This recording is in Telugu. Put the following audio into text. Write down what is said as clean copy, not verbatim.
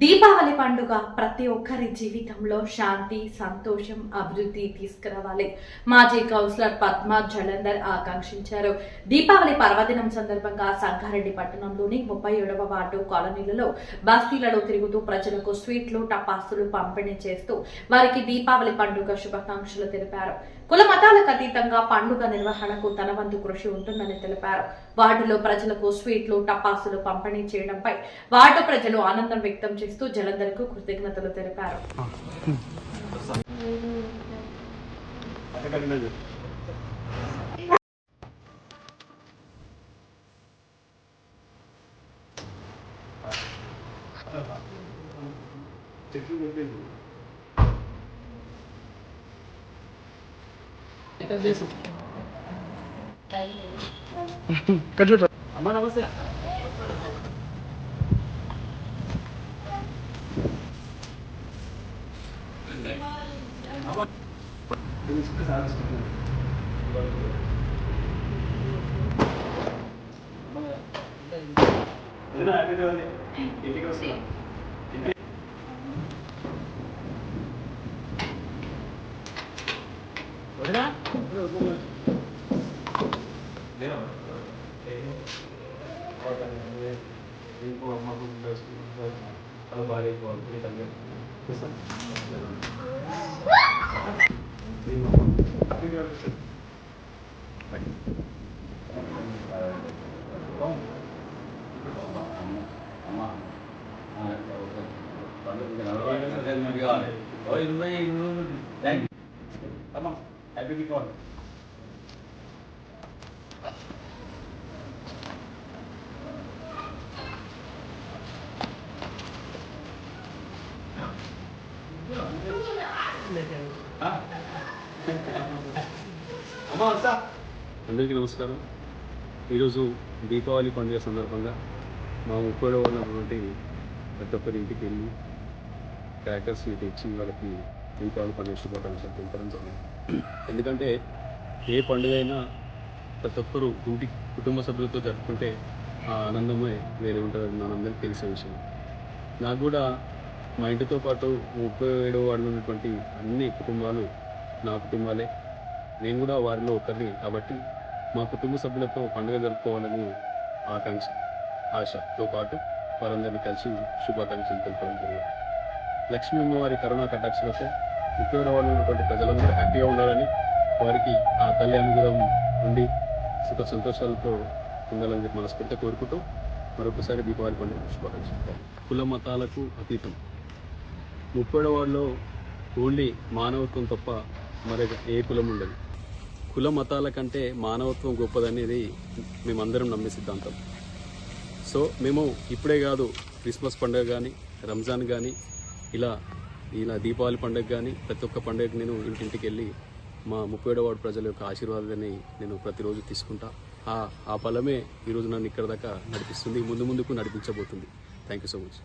దీపావళి పండుగ ప్రతి ఒక్కరి జీవితంలో శాంతి, సంతోషం, అభివృద్ధి తీసుకురావాలి. మాజీ కౌన్సిలర్ పద్మా జలంధర్ ఆకాంక్షించారు. దీపావళి పర్వదినం సందర్భంగా సంగారెడ్డి పట్టణంలోని 37వ వార్డు కాలనీలలో బస్తీలలో తిరుగుతూ ప్రజలకు స్వీట్లు, టపాసులు పంపిణీ చేస్తూ వారికి దీపావళి పండుగ శుభాకాంక్షలు తెలిపారు. కుల మతాలకు అతీతంగా పండుగ నిర్వహణకు తన వంతు కృషి ఉంటుందని తెలిపారు. వార్డులో ప్రజలకు స్వీట్లు, టపాసులు పంపిణీ చేయడంపై వార్డు ప్రజలు ఆనందం వ్యక్తం చేస్తూ జలంధర్ కు కృతజ్ఞతలు తెలిపారు. అమ్మా నమస్తే. ఇంటికి వస్తున్నా. Happy weekend. అందరికీ నమస్కారం. ఈరోజు దీపావళి పండుగ సందర్భంగా మా ముప్పైలో ఉన్నటువంటి ప్రతి ఒక్కరి ఇంటికి వెళ్ళి క్రాకర్స్ తెచ్చి వాళ్ళకి దీపావళి పండుగ శుభాకాంక్షలు తెలపడం జరిగింది. ఎందుకంటే ఏ పండుగ అయినా ప్రతి ఒక్కరు కుటుంబ సభ్యులతో జరుపుకుంటే ఆ ఆనందమే వేరే ఉంటుందని మనందరికీ తెలిసే విషయం. నాకు కూడా మా ఇంటితో పాటు 37వ వార్డులో ఉన్నటువంటి అన్ని కుటుంబాలు నా కుటుంబాలే. నేను కూడా వారిలో ఒకరిని కాబట్టి మా కుటుంబ సభ్యులతో పండుగ జరుపుకోవాలని ఆశతో పాటు వారందరినీ కలిసి శుభాకాంక్షలు తెలపడం జరిగింది. లక్ష్మీ అమ్మవారి కరుణా కటాక్షలతో 37వ వార్డులో ఉన్నటువంటి ప్రజలందరూ హ్యాపీగా ఉండాలని, వారికి ఆ తల్లి అనుగ్రహం ఉండి సుఖ సంతోషాలతో ఉండాలని చెప్పి మనస్ఫూర్తిగా కోరుకుంటూ మరొకసారి దీపావళి పండుగ శుభాకాంక్షలు. కుల మతాలకు అతీతం 37వ వార్డులో ఓన్లీ మానవత్వం తప్ప మరి ఏ కులం ఉండదు. కుల మతాల కంటే మానవత్వం గొప్పదనేది మేమందరం నమ్మే సిద్ధాంతం. సో మేము ఇప్పుడే కాదు, క్రిస్మస్ పండుగ కానీ, రంజాన్ కానీ, ఇలా దీపావళి పండుగ కానీ ప్రతి ఒక్క పండుగకి నేను ఇంటింటికి వెళ్ళి మా 37వ వార్డు ప్రజల యొక్క ఆశీర్వాదాన్ని నేను ప్రతిరోజు తీసుకుంటా. ఆ ఫలమే ఈరోజు నన్ను ఇక్కడ దాకా నడిపిస్తుంది, ముందుకు నడిపించబోతుంది. Thank you so much.